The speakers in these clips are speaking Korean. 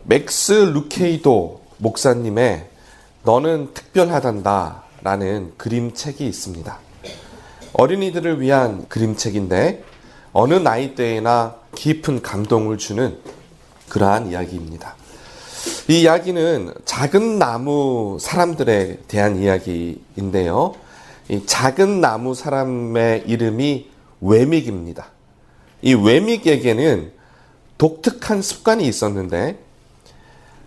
맥스 루케이도 목사님의 너는 특별하단다 라는 그림책이 있습니다. 어린이들을 위한 그림책인데 어느 나이대에나 깊은 감동을 주는 그러한 이야기입니다. 이 이야기는 작은 나무 사람들에 대한 이야기인데요. 이 작은 나무 사람의 이름이 웨믹입니다. 이 웨믹에게는 독특한 습관이 있었는데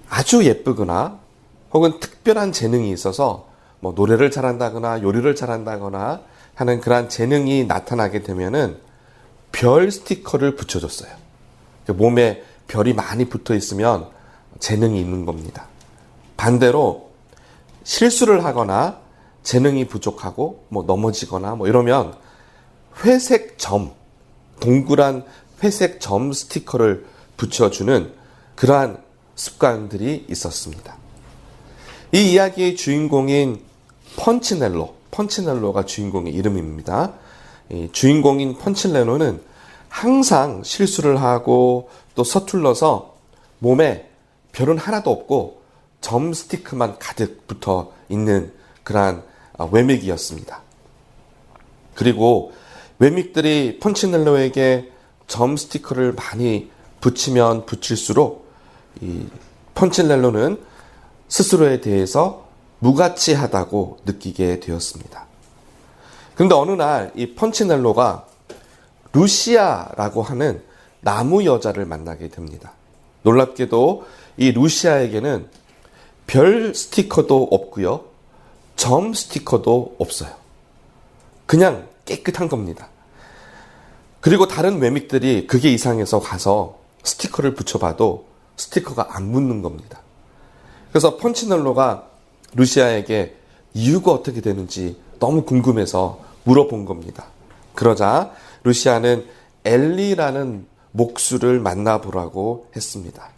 아주 예쁘거나 혹은 특별한 재능이 있어서 노래를 잘한다거나 요리를 잘한다거나 하는 그러한 재능이 나타나게 되면은 별 스티커를 붙여줬어요. 몸에 별이 많이 붙어 있으면 재능이 있는 겁니다. 반대로 실수를 하거나 재능이 부족하고 넘어지거나 이러면 회색 점, 동그란 회색 점 스티커를 붙여주는 그러한 습관들이 있었습니다. 이 이야기의 주인공인 펀치넬로가 주인공의 이름입니다. 이 주인공인 펀치넬로는 항상 실수를 하고 또 서툴러서 몸에 별은 하나도 없고 점 스티커만 가득 붙어 있는 그러한 웨믹이었습니다. 그리고 웨믹들이 펀치넬로에게 점 스티커를 많이 붙이면 붙일수록 이 펀치넬로는 스스로에 대해서 무가치하다고 느끼게 되었습니다. 그런데 어느 날 이 펀치넬로가 루시아라고 하는 나무 여자를 만나게 됩니다. 놀랍게도 이 루시아에게는 별 스티커도 없고요. 점 스티커도 없어요. 그냥 깨끗한 겁니다. 그리고 다른 웨믹들이 그게 이상해서 가서 스티커를 붙여봐도 스티커가 안 붙는 겁니다. 그래서 펀치넬로가 루시아에게 이유가 어떻게 되는지 너무 궁금해서 물어본 겁니다. 그러자 루시아는 엘리라는 목수를 만나보라고 했습니다.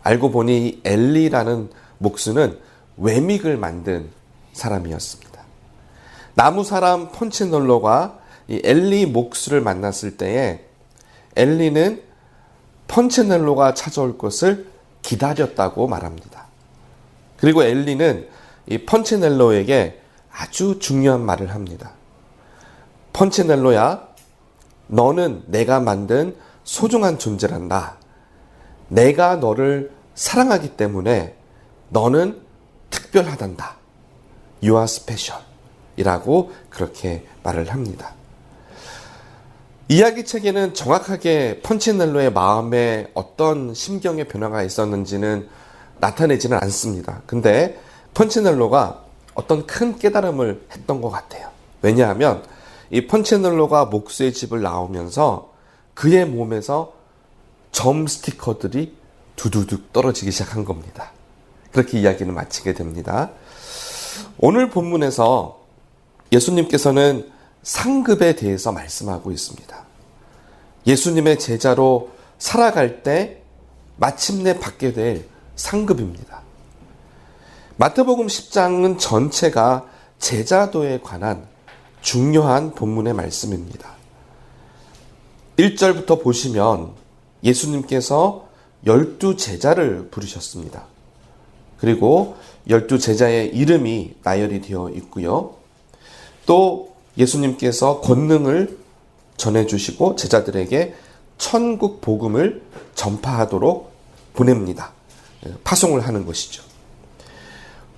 알고 보니 이 엘리라는 목수는 웨믹을 만든 사람이었습니다. 나무 사람 펀치넬로가 이 엘리 목수를 만났을 때에 엘리는 펀치넬로가 찾아올 것을 기다렸다고 말합니다. 그리고 엘리는 이 펀치넬로에게 아주 중요한 말을 합니다. 펀치넬로야, 너는 내가 만든 소중한 존재란다. 내가 너를 사랑하기 때문에 너는 특별하단다. You are special. 이라고 그렇게 말을 합니다. 이야기책에는 정확하게 펀치넬로의 마음에 어떤 심경의 변화가 있었는지는 나타내지는 않습니다. 근데 펀치넬로가 어떤 큰 깨달음을 했던 것 같아요. 왜냐하면 이 펀치넬로가 목수의 집을 나오면서 그의 몸에서 점 스티커들이 두두둑 떨어지기 시작한 겁니다. 그렇게 이야기는 마치게 됩니다. 오늘 본문에서 예수님께서는 상급에 대해서 말씀하고 있습니다. 예수님의 제자로 살아갈 때 마침내 받게 될 상급입니다. 마태복음 10장은 전체가 제자도에 관한 중요한 본문의 말씀입니다. 1절부터 보시면 예수님께서 12제자를 부르셨습니다. 그리고 12제자의 이름이 나열이 되어 있고요. 또 예수님께서 권능을 전해주시고 제자들에게 천국 복음을 전파하도록 보냅니다. 파송을 하는 것이죠.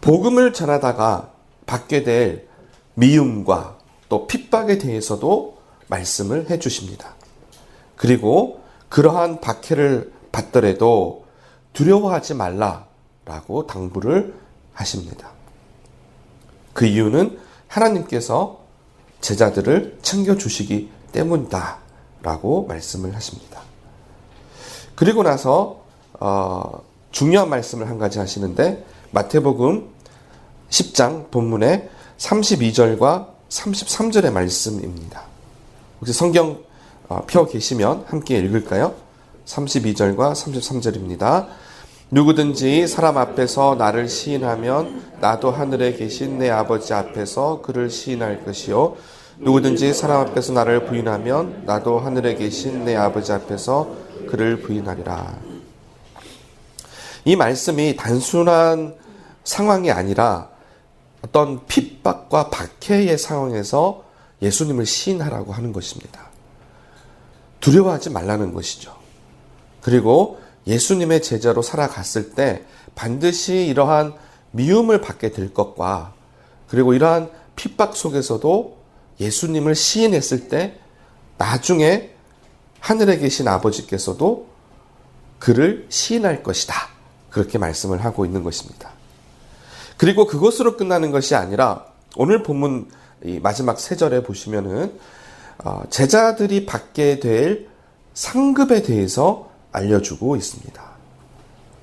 복음을 전하다가 받게 될 미움과 또 핍박에 대해서도 말씀을 해주십니다. 그리고 그러한 박해를 받더라도 두려워하지 말라라고 당부를 하십니다. 그 이유는 하나님께서 제자들을 챙겨주시기 때문이다 라고 말씀을 하십니다. 그리고 나서 중요한 말씀을 한 가지 하시는데 마태복음 10장 본문의 32절과 33절의 말씀입니다. 혹시 성경 펴 계시면 함께 읽을까요? 32절과 33절입니다. 누구든지 사람 앞에서 나를 시인하면 나도 하늘에 계신 내 아버지 앞에서 그를 시인할 것이요 누구든지 사람 앞에서 나를 부인하면 나도 하늘에 계신 내 아버지 앞에서 그를 부인하리라. 이 말씀이 단순한 상황이 아니라 어떤 핍박과 박해의 상황에서 예수님을 시인하라고 하는 것입니다. 두려워하지 말라는 것이죠. 그리고 예수님의 제자로 살아갔을 때 반드시 이러한 미움을 받게 될 것과, 그리고 이러한 핍박 속에서도 예수님을 시인했을 때 나중에 하늘에 계신 아버지께서도 그를 시인할 것이다. 그렇게 말씀을 하고 있는 것입니다. 그리고 그것으로 끝나는 것이 아니라 오늘 본문 이 마지막 세 절에 보시면은 제자들이 받게 될 상급에 대해서 알려주고 있습니다.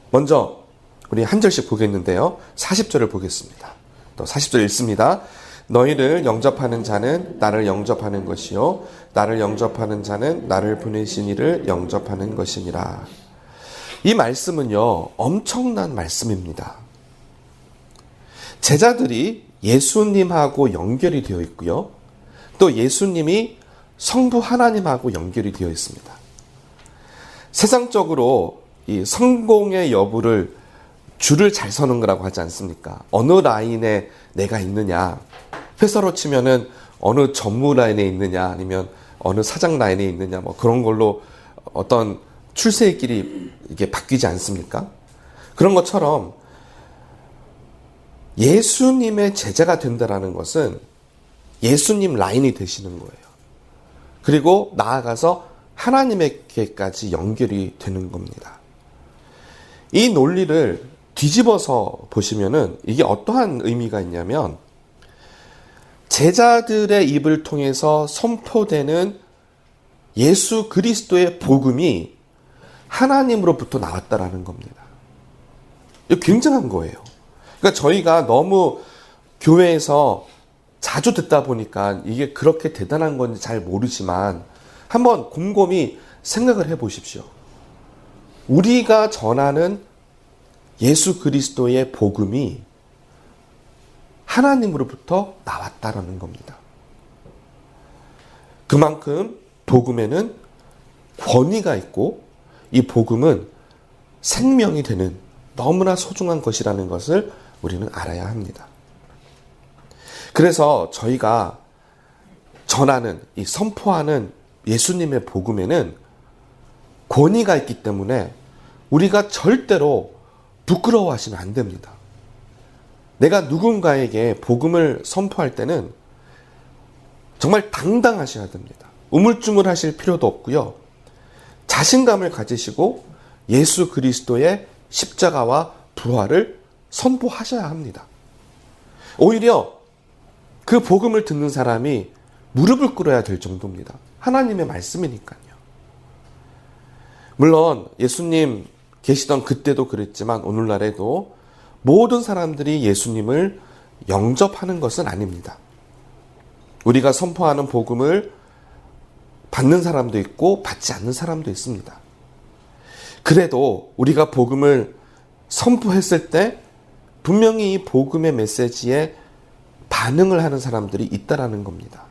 먼저 우리 한 절씩 보겠는데요. 40절을 보겠습니다. 또 40절 읽습니다. 너희를 영접하는 자는 나를 영접하는 것이요 나를 영접하는 자는 나를 보내신 이를 영접하는 것이니라. 이 말씀은요, 엄청난 말씀입니다. 제자들이 예수님하고 연결이 되어 있고요. 또 예수님이 성부 하나님하고 연결이 되어 있습니다. 세상적으로 이 성공의 여부를 줄을 잘 서는 거라고 하지 않습니까? 어느 라인에 내가 있느냐, 회사로 치면은 어느 전무 라인에 있느냐, 아니면 어느 사장 라인에 있느냐, 뭐 그런 걸로 어떤 출세의 길이 이게 바뀌지 않습니까? 그런 것처럼 예수님의 제자가 된다라는 것은 예수님 라인이 되시는 거예요. 그리고 나아가서 하나님에게까지 연결이 되는 겁니다. 이 논리를 뒤집어서 보시면은 이게 어떠한 의미가 있냐면, 제자들의 입을 통해서 선포되는 예수 그리스도의 복음이 하나님으로부터 나왔다라는 겁니다. 이거 굉장한 거예요. 그러니까 저희가 너무 교회에서 자주 듣다 보니까 이게 그렇게 대단한 건지 잘 모르지만 한번 곰곰이 생각을 해 보십시오. 우리가 전하는 예수 그리스도의 복음이 하나님으로부터 나왔다라는 겁니다. 그만큼 복음에는 권위가 있고 이 복음은 생명이 되는 너무나 소중한 것이라는 것을 우리는 알아야 합니다. 그래서 저희가 전하는, 이 선포하는 예수님의 복음에는 권위가 있기 때문에 우리가 절대로 부끄러워하시면 안 됩니다. 내가 누군가에게 복음을 선포할 때는 정말 당당하셔야 됩니다. 우물쭈물하실 필요도 없고요. 자신감을 가지시고 예수 그리스도의 십자가와 부활을 선포하셔야 합니다. 오히려 그 복음을 듣는 사람이 무릎을 꿇어야 될 정도입니다. 하나님의 말씀이니까요. 물론 예수님 계시던 그때도 그랬지만 오늘날에도 모든 사람들이 예수님을 영접하는 것은 아닙니다. 우리가 선포하는 복음을 받는 사람도 있고 받지 않는 사람도 있습니다. 그래도 우리가 복음을 선포했을 때 분명히 이 복음의 메시지에 반응을 하는 사람들이 있다라는 겁니다.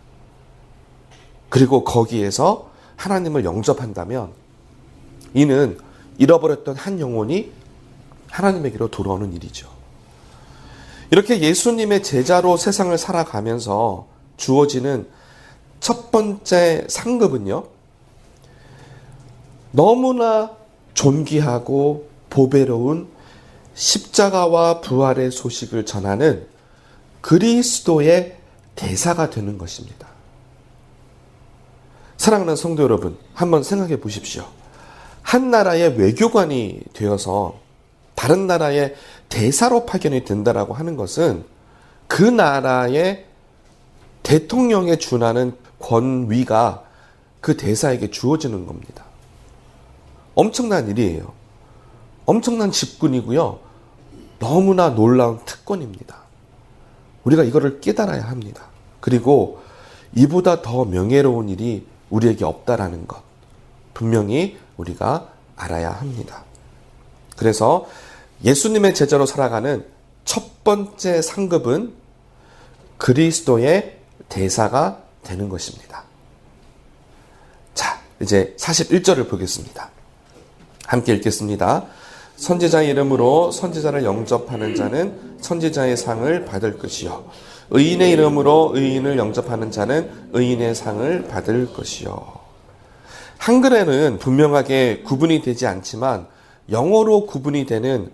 그리고 거기에서 하나님을 영접한다면 이는 잃어버렸던 한 영혼이 하나님에게로 돌아오는 일이죠. 이렇게 예수님의 제자로 세상을 살아가면서 주어지는 첫 번째 상급은요, 너무나 존귀하고 보배로운 십자가와 부활의 소식을 전하는 그리스도의 대사가 되는 것입니다. 사랑하는 성도 여러분, 한번 생각해 보십시오. 한 나라의 외교관이 되어서 다른 나라의 대사로 파견이 된다라고 하는 것은 그 나라의 대통령에 준하는 권위가 그 대사에게 주어지는 겁니다. 엄청난 일이에요. 엄청난 직분이고요. 너무나 놀라운 특권입니다. 우리가 이거를 깨달아야 합니다. 그리고 이보다 더 명예로운 일이 우리에게 없다라는 것, 분명히 우리가 알아야 합니다. 그래서 예수님의 제자로 살아가는 첫 번째 상급은 그리스도의 대사가 되는 것입니다. 자, 이제 41절을 보겠습니다. 함께 읽겠습니다. 선지자의 이름으로 선지자를 영접하는 자는 선지자의 상을 받을 것이요 의인의 이름으로 의인을 영접하는 자는 의인의 상을 받을 것이요. 한글에는 분명하게 구분이 되지 않지만 영어로 구분이 되는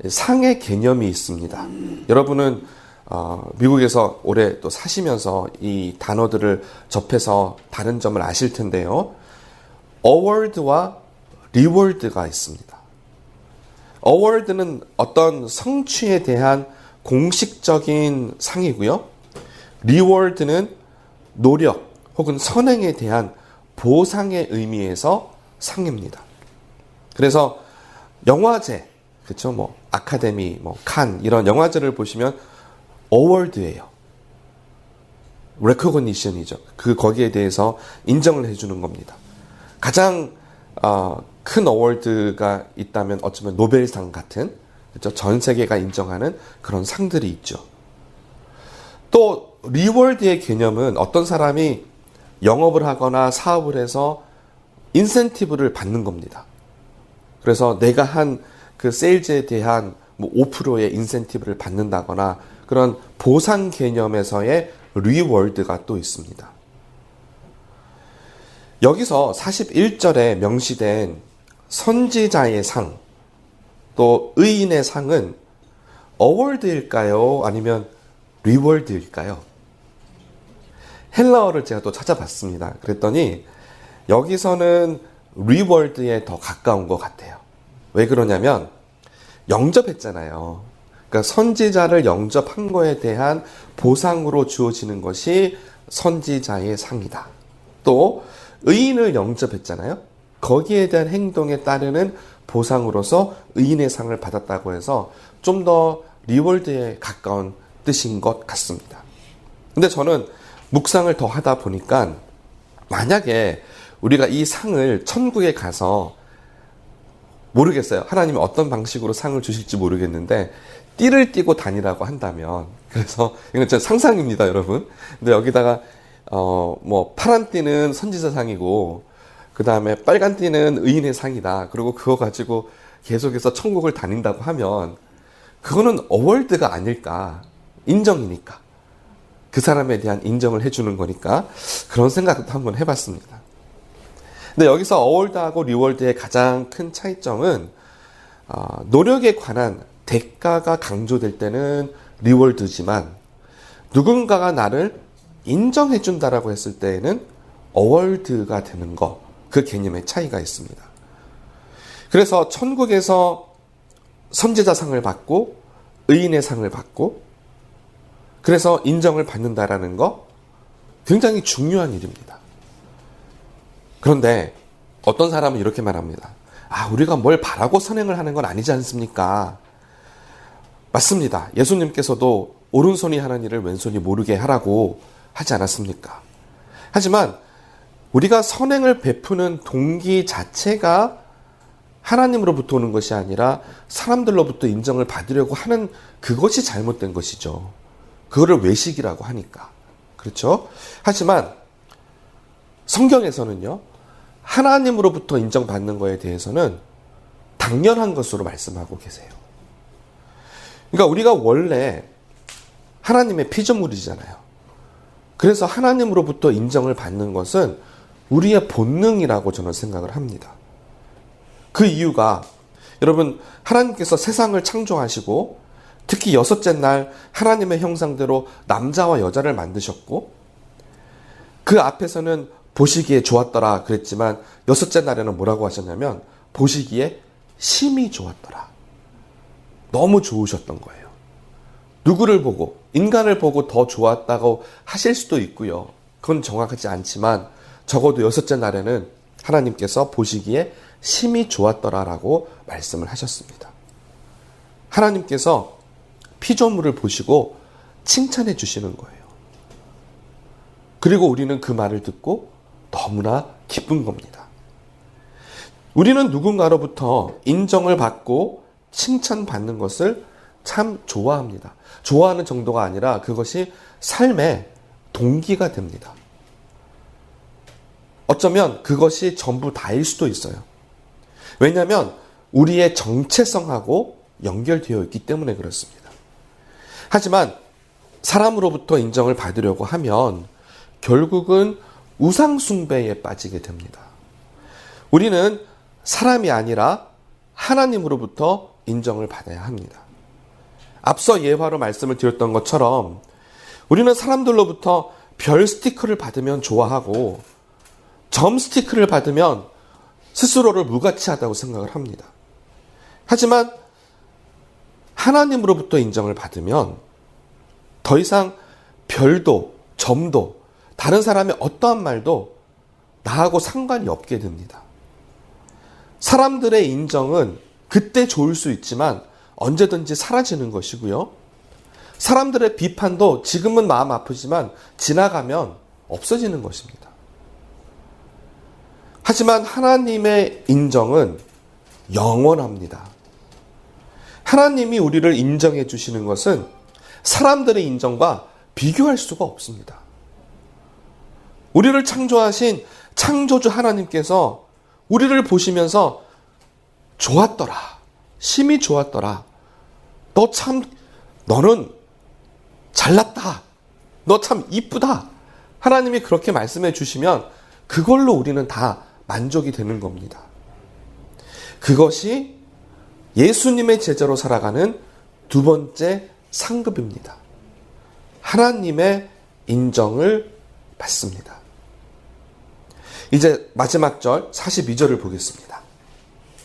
상의 개념이 있습니다. 여러분은 미국에서 오래 또 사시면서 이 단어들을 접해서 다른 점을 아실 텐데요. 어워드와 리워드가 있습니다. 어워드는 어떤 성취에 대한 공식적인 상이고요. 리워드는 노력 혹은 선행에 대한 보상의 의미에서 상입니다. 그래서 영화제, 그렇죠? 뭐 아카데미, 뭐 칸 이런 영화제를 보시면 어워드예요. 레코그니션이죠. 거기에 대해서 인정을 해주는 겁니다. 가장 큰 어워드가 있다면 어쩌면 노벨상 같은, 그렇죠? 전 세계가 인정하는 그런 상들이 있죠. 또 리워드의 개념은 어떤 사람이 영업을 하거나 사업을 해서 인센티브를 받는 겁니다. 그래서 내가 한 그 세일즈에 대한 뭐 5%의 인센티브를 받는다거나 그런 보상 개념에서의 리워드가 또 있습니다. 여기서 41절에 명시된 선지자의 상, 또 의인의 상은 어워드일까요? 아니면 리워드일까요? 헬라어를 제가 또 찾아봤습니다. 그랬더니 여기서는 리워드에 더 가까운 것 같아요. 왜 그러냐면 영접했잖아요. 그러니까 선지자를 영접한 거에 대한 보상으로 주어지는 것이 선지자의 상이다. 또 의인을 영접했잖아요. 거기에 대한 행동에 따르는 보상으로서 의인의 상을 받았다고 해서 좀 더 리워드에 가까운 뜻인 것 같습니다. 근데 저는 묵상을 더 하다 보니까 만약에 우리가 이 상을 천국에 가서 모르겠어요. 하나님이 어떤 방식으로 상을 주실지 모르겠는데 띠를 띠고 다니라고 한다면, 그래서 이건 제 상상입니다, 여러분. 근데 여기다가 뭐 파란 띠는 선지자상이고 그 다음에 빨간 띠는 의인의 상이다. 그리고 그거 가지고 계속해서 천국을 다닌다고 하면 그거는 어워드가 아닐까. 인정이니까. 그 사람에 대한 인정을 해주는 거니까 그런 생각도 한번 해봤습니다. 근데 여기서 어워드하고 리워드의 가장 큰 차이점은 노력에 관한 대가가 강조될 때는 리워드지만 누군가가 나를 인정해준다라고 했을 때에는 어워드가 되는 거, 그 개념의 차이가 있습니다. 그래서 천국에서 선지자 상을 받고 의인의 상을 받고 그래서 인정을 받는다라는 거 굉장히 중요한 일입니다. 그런데 어떤 사람은 이렇게 말합니다. 우리가 뭘 바라고 선행을 하는 건 아니지 않습니까? 맞습니다. 예수님께서도 오른손이 하는 일을 왼손이 모르게 하라고 하지 않았습니까? 하지만 우리가 선행을 베푸는 동기 자체가 하나님으로부터 오는 것이 아니라 사람들로부터 인정을 받으려고 하는 그것이 잘못된 것이죠. 그거를 외식이라고 하니까. 그렇죠? 하지만 성경에서는요, 하나님으로부터 인정받는 거에 대해서는 당연한 것으로 말씀하고 계세요. 그러니까 우리가 원래 하나님의 피조물이잖아요. 그래서 하나님으로부터 인정을 받는 것은 우리의 본능이라고 저는 생각을 합니다. 그 이유가 여러분, 하나님께서 세상을 창조하시고 특히 여섯째 날 하나님의 형상대로 남자와 여자를 만드셨고 그 앞에서는 보시기에 좋았더라 그랬지만 여섯째 날에는 뭐라고 하셨냐면 보시기에 심히 좋았더라. 너무 좋으셨던 거예요. 누구를 보고, 인간을 보고 더 좋았다고 하실 수도 있고요. 그건 정확하지 않지만 적어도 여섯째 날에는 하나님께서 보시기에 심히 좋았더라라고 말씀을 하셨습니다. 하나님께서 피조물을 보시고 칭찬해 주시는 거예요. 그리고 우리는 그 말을 듣고 너무나 기쁜 겁니다. 우리는 누군가로부터 인정을 받고 칭찬받는 것을 참 좋아합니다. 좋아하는 정도가 아니라 그것이 삶의 동기가 됩니다. 어쩌면 그것이 전부 다일 수도 있어요. 왜냐하면 우리의 정체성하고 연결되어 있기 때문에 그렇습니다. 하지만 사람으로부터 인정을 받으려고 하면 결국은 우상숭배에 빠지게 됩니다. 우리는 사람이 아니라 하나님으로부터 인정을 받아야 합니다. 앞서 예화로 말씀을 드렸던 것처럼 우리는 사람들로부터 별 스티커를 받으면 좋아하고 점 스티커를 받으면 스스로를 무가치하다고 생각을 합니다. 하지만 하나님으로부터 인정을 받으면 더 이상 별도, 점도, 다른 사람의 어떠한 말도 나하고 상관이 없게 됩니다. 사람들의 인정은 그때 좋을 수 있지만 언제든지 사라지는 것이고요. 사람들의 비판도 지금은 마음 아프지만 지나가면 없어지는 것입니다. 하지만 하나님의 인정은 영원합니다. 하나님이 우리를 인정해 주시는 것은 사람들의 인정과 비교할 수가 없습니다. 우리를 창조하신 창조주 하나님께서 우리를 보시면서 좋았더라. 심히 좋았더라. 너는 잘났다. 너 참 이쁘다. 하나님이 그렇게 말씀해 주시면 그걸로 우리는 다 만족이 되는 겁니다. 그것이 예수님의 제자로 살아가는 두 번째 상급입니다. 하나님의 인정을 받습니다. 이제 마지막 절 42절을 보겠습니다.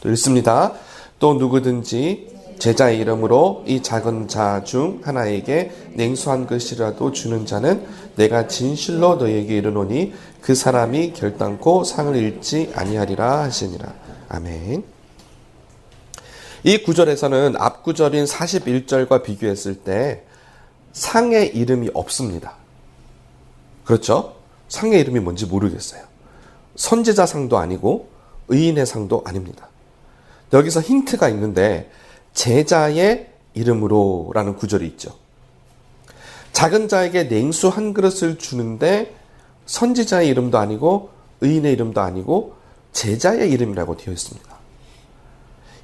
또 읽습니다. 또 누구든지 제자의 이름으로 이 작은 자 중 하나에게 냉수 한 그릇이라도 주는 자는 내가 진실로 너희에게 이르노니 그 사람이 결단코 상을 잃지 아니하리라 하시니라. 아멘. 이 구절에서는 앞 구절인 41절과 비교했을 때 상의 이름이 없습니다. 그렇죠? 상의 이름이 뭔지 모르겠어요. 선지자 상도 아니고 의인의 상도 아닙니다. 여기서 힌트가 있는데 제자의 이름으로 라는 구절이 있죠. 작은 자에게 냉수 한 그릇을 주는데 선지자의 이름도 아니고 의인의 이름도 아니고 제자의 이름이라고 되어 있습니다.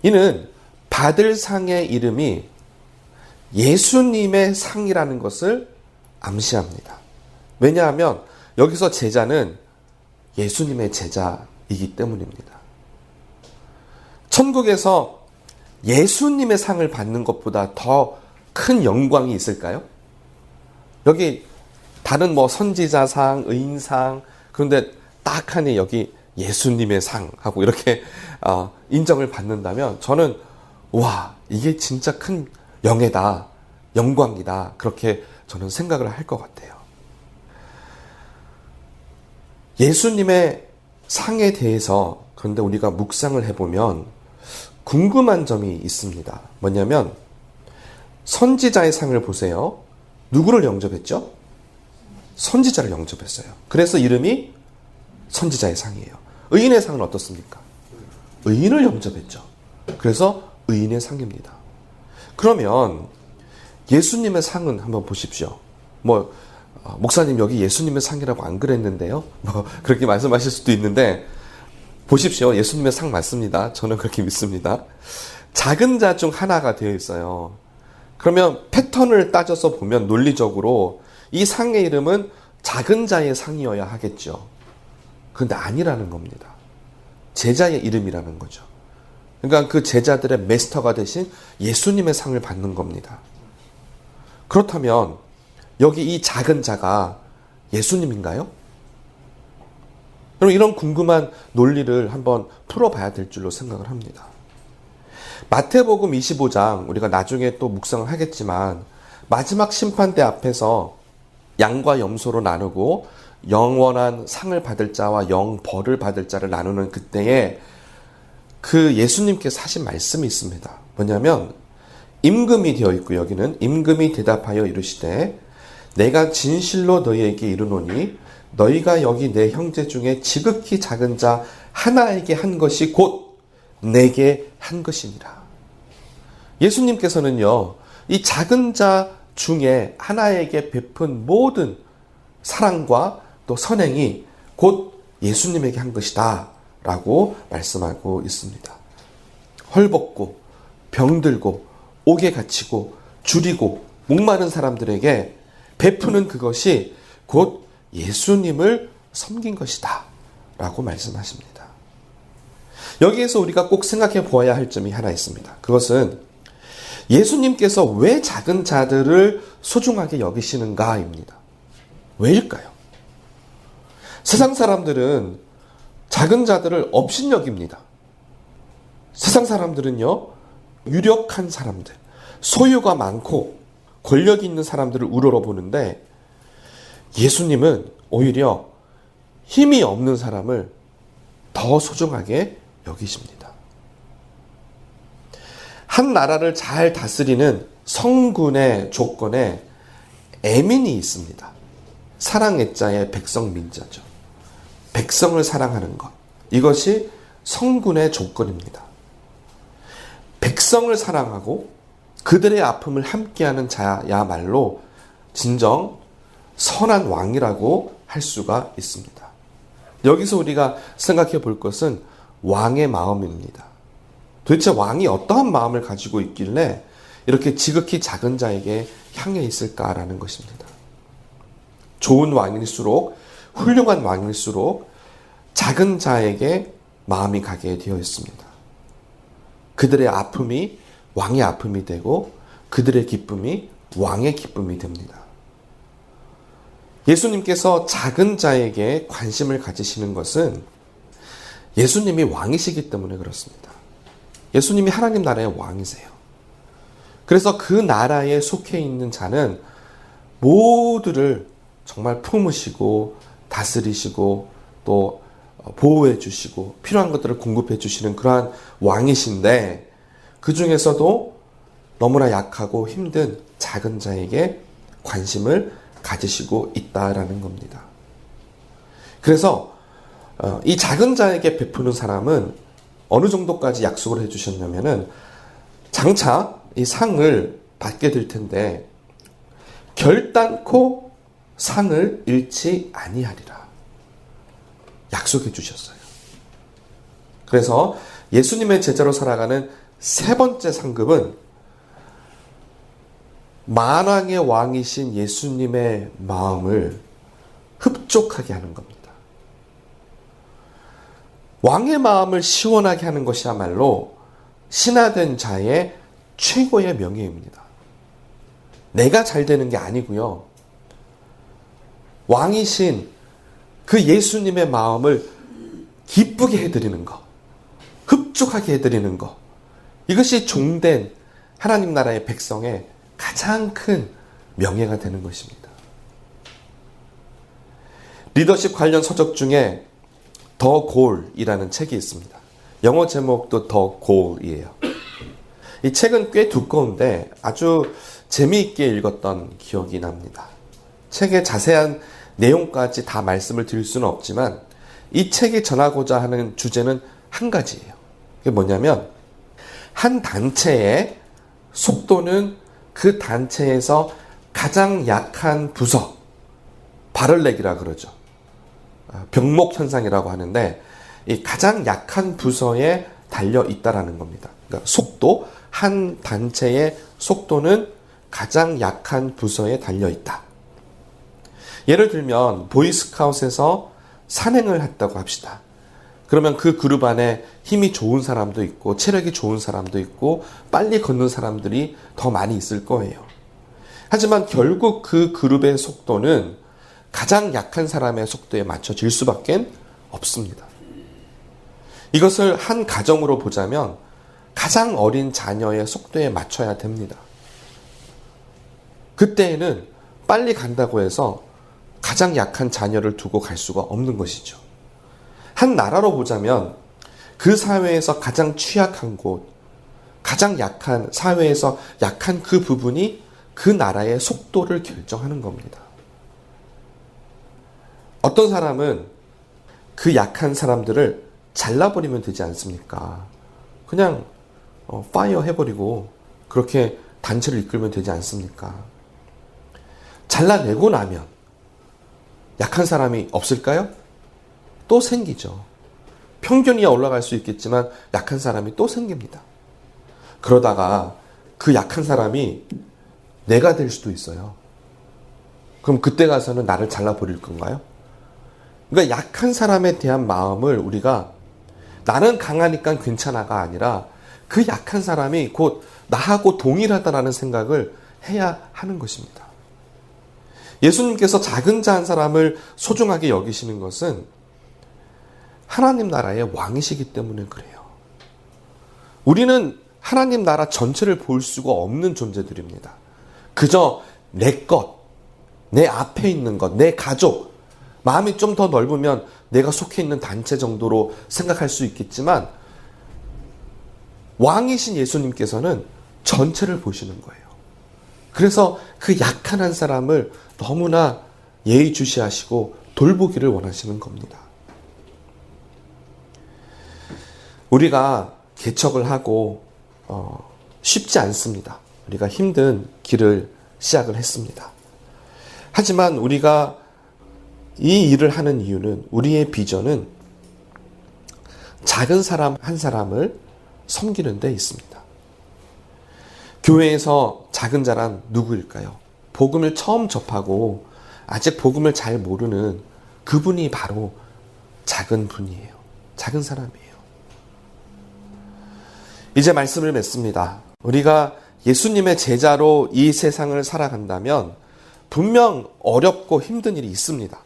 이는 받을 상의 이름이 예수님의 상이라는 것을 암시합니다. 왜냐하면 여기서 제자는 예수님의 제자이기 때문입니다. 천국에서 예수님의 상을 받는 것보다 더 큰 영광이 있을까요? 여기 다른 선지자상, 의인상, 그런데 딱 하니 여기 예수님의 상하고 이렇게 인정을 받는다면 저는 와, 이게 진짜 큰 영예다, 영광이다, 그렇게 저는 생각을 할 것 같아요. 예수님의 상에 대해서 그런데 우리가 묵상을 해보면 궁금한 점이 있습니다. 뭐냐면 선지자의 상을 보세요. 누구를 영접했죠? 선지자를 영접했어요. 그래서 이름이 선지자의 상이에요. 의인의 상은 어떻습니까? 의인을 영접했죠. 그래서 의인의 상입니다. 그러면 예수님의 상은 한번 보십시오. 목사님 여기 예수님의 상이라고 안 그랬는데요. 그렇게 말씀하실 수도 있는데 보십시오. 예수님의 상 맞습니다. 저는 그렇게 믿습니다. 작은 자 중 하나가 되어 있어요. 그러면 패턴을 따져서 보면 논리적으로 이 상의 이름은 작은 자의 상이어야 하겠죠. 그런데 아니라는 겁니다. 제자의 이름이라는 거죠. 그러니까 그 제자들의 마스터가 되신 예수님의 상을 받는 겁니다. 그렇다면 여기 이 작은 자가 예수님인가요? 그럼 이런 궁금한 논리를 한번 풀어봐야 될 줄로 생각을 합니다. 마태복음 25장 우리가 나중에 또 묵상을 하겠지만 마지막 심판대 앞에서 양과 염소로 나누고 영원한 상을 받을 자와 영벌을 받을 자를 나누는 그때에 그 예수님께서 하신 말씀이 있습니다. 뭐냐면 임금이 되어 있고 여기는 임금이 대답하여 이르시되 내가 진실로 너희에게 이르노니 너희가 여기 내 형제 중에 지극히 작은 자 하나에게 한 것이 곧 내게 한 것이니라. 예수님께서는요, 이 작은 자 중에 하나에게 베푼 모든 사랑과 또 선행이 곧 예수님에게 한 것이다 라고 말씀하고 있습니다. 헐벗고 병들고 옥에 갇히고 줄이고 목마른 사람들에게 베푸는 그것이 곧 예수님을 섬긴 것이다 라고 말씀하십니다. 여기에서 우리가 꼭 생각해 보아야 할 점이 하나 있습니다. 그것은 예수님께서 왜 작은 자들을 소중하게 여기시는가입니다. 왜일까요? 세상 사람들은 작은 자들을 업신여깁니다. 세상 사람들은요, 유력한 사람들, 소유가 많고 권력이 있는 사람들을 우러러보는데 예수님은 오히려 힘이 없는 사람을 더 소중하게 여기십니다. 한 나라를 잘 다스리는 성군의 조건에 애민이 있습니다. 사랑애자의 백성민자죠. 백성을 사랑하는 것. 이것이 성군의 조건입니다. 백성을 사랑하고 그들의 아픔을 함께하는 자야말로 진정 선한 왕이라고 할 수가 있습니다. 여기서 우리가 생각해 볼 것은 왕의 마음입니다. 도대체 왕이 어떠한 마음을 가지고 있길래 이렇게 지극히 작은 자에게 향해 있을까라는 것입니다. 좋은 왕일수록, 훌륭한 왕일수록 작은 자에게 마음이 가게 되어 있습니다. 그들의 아픔이 왕의 아픔이 되고 그들의 기쁨이 왕의 기쁨이 됩니다. 예수님께서 작은 자에게 관심을 가지시는 것은 예수님이 왕이시기 때문에 그렇습니다. 예수님이 하나님 나라의 왕이세요. 그래서 그 나라에 속해 있는 자는 모두를 정말 품으시고 다스리시고 또 보호해 주시고 필요한 것들을 공급해 주시는 그러한 왕이신데 그 중에서도 너무나 약하고 힘든 작은 자에게 관심을 가지시고 있다라는 겁니다. 그래서 이 작은 자에게 베푸는 사람은 어느 정도까지 약속을 해주셨냐면은 장차 이 상을 받게 될 텐데 결단코 상을 잃지 아니하리라 약속해 주셨어요. 그래서 예수님의 제자로 살아가는 세 번째 상급은 만왕의 왕이신 예수님의 마음을 흡족하게 하는 겁니다. 왕의 마음을 시원하게 하는 것이야말로 신하된 자의 최고의 명예입니다. 내가 잘 되는 게 아니고요. 왕이신 그 예수님의 마음을 기쁘게 해드리는 것, 흡족하게 해드리는 것, 이것이 종된 하나님 나라의 백성의 가장 큰 명예가 되는 것입니다. 리더십 관련 서적 중에 더 골이라는 책이 있습니다. 영어 제목도 더 골이에요. 이 책은 꽤 두꺼운데 아주 재미있게 읽었던 기억이 납니다. 책의 자세한 내용까지 다 말씀을 드릴 수는 없지만 이 책이 전하고자 하는 주제는 한 가지예요. 그게 뭐냐면 한 단체의 속도는 그 단체에서 가장 약한 부서, 바를렉이라 그러죠. 병목 현상이라고 하는데 이 가장 약한 부서에 달려 있다라는 겁니다. 그러니까 속도, 한 단체의 속도는 가장 약한 부서에 달려 있다. 예를 들면 보이스카웃에서 산행을 했다고 합시다. 그러면 그 그룹 안에 힘이 좋은 사람도 있고 체력이 좋은 사람도 있고 빨리 걷는 사람들이 더 많이 있을 거예요. 하지만 결국 그 그룹의 속도는 가장 약한 사람의 속도에 맞춰질 수밖에 없습니다. 이것을 한 가정으로 보자면 가장 어린 자녀의 속도에 맞춰야 됩니다. 그때에는 빨리 간다고 해서 가장 약한 자녀를 두고 갈 수가 없는 것이죠. 한 나라로 보자면 그 사회에서 가장 취약한 곳, 가장 약한 사회에서 약한 그 부분이 그 나라의 속도를 결정하는 겁니다. 어떤 사람은 그 약한 사람들을 잘라버리면 되지 않습니까? 그냥 파이어 해버리고 그렇게 단체를 이끌면 되지 않습니까? 잘라내고 나면 약한 사람이 없을까요? 또 생기죠. 평균이 올라갈 수 있겠지만 약한 사람이 또 생깁니다. 그러다가 그 약한 사람이 내가 될 수도 있어요. 그럼 그때 가서는 나를 잘라버릴 건가요? 그러니까 약한 사람에 대한 마음을 우리가 나는 강하니까 괜찮아가 아니라 그 약한 사람이 곧 나하고 동일하다라는 생각을 해야 하는 것입니다. 예수님께서 작은 자 한 사람을 소중하게 여기시는 것은 하나님 나라의 왕이시기 때문에 그래요. 우리는 하나님 나라 전체를 볼 수가 없는 존재들입니다. 그저 내 것, 내 앞에 있는 것, 내 가족, 마음이 좀 더 넓으면 내가 속해 있는 단체 정도로 생각할 수 있겠지만 왕이신 예수님께서는 전체를 보시는 거예요. 그래서 그 약한 한 사람을 너무나 예의주시하시고 돌보기를 원하시는 겁니다. 우리가 개척을 하고 쉽지 않습니다. 우리가 힘든 길을 시작을 했습니다. 하지만 우리가 이 일을 하는 이유는 우리의 비전은 작은 사람 한 사람을 섬기는 데 있습니다. 교회에서 작은 자란 누구일까요? 복음을 처음 접하고 아직 복음을 잘 모르는 그분이 바로 작은 분이에요. 작은 사람이에요. 이제 말씀을 맺습니다. 우리가 예수님의 제자로 이 세상을 살아간다면 분명 어렵고 힘든 일이 있습니다.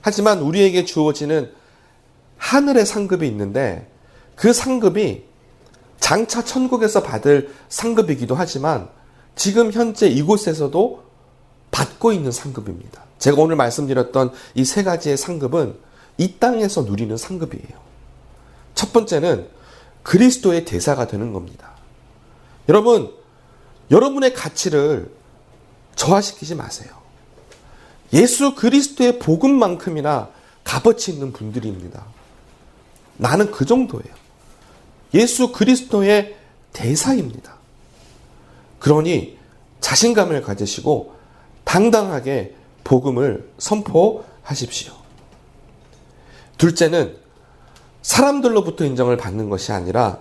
하지만 우리에게 주어지는 하늘의 상급이 있는데 그 상급이 장차 천국에서 받을 상급이기도 하지만 지금 현재 이곳에서도 받고 있는 상급입니다. 제가 오늘 말씀드렸던 이 세 가지의 상급은 이 땅에서 누리는 상급이에요. 첫 번째는 그리스도의 대사가 되는 겁니다. 여러분, 여러분의 가치를 저하시키지 마세요. 예수 그리스도의 복음만큼이나 값어치 있는 분들입니다. 나는 그 정도예요. 예수 그리스도의 대사입니다. 그러니 자신감을 가지시고 당당하게 복음을 선포하십시오. 둘째는 사람들로부터 인정을 받는 것이 아니라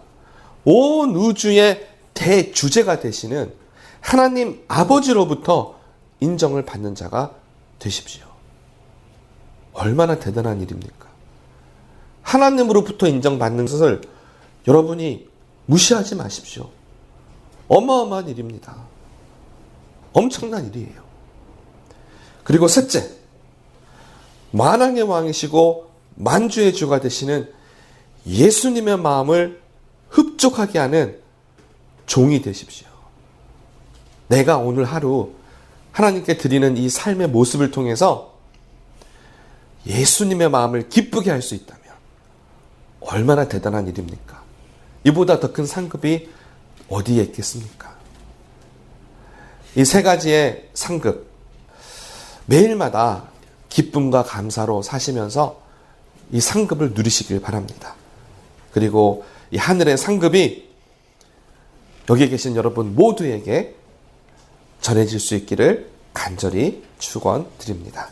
온 우주의 대주제가 되시는 하나님 아버지로부터 인정을 받는 자가 되십시오. 얼마나 대단한 일입니까? 하나님으로부터 인정받는 것을 여러분이 무시하지 마십시오. 어마어마한 일입니다. 엄청난 일이에요. 그리고 셋째, 만왕의 왕이시고 만주의 주가 되시는 예수님의 마음을 흡족하게 하는 종이 되십시오. 내가 오늘 하루 하나님께 드리는 이 삶의 모습을 통해서 예수님의 마음을 기쁘게 할 수 있다면 얼마나 대단한 일입니까? 이보다 더 큰 상급이 어디에 있겠습니까? 이 세 가지의 상급, 매일마다 기쁨과 감사로 사시면서 이 상급을 누리시길 바랍니다. 그리고 이 하늘의 상급이 여기 계신 여러분 모두에게 전해질 수 있기를 간절히 축원드립니다.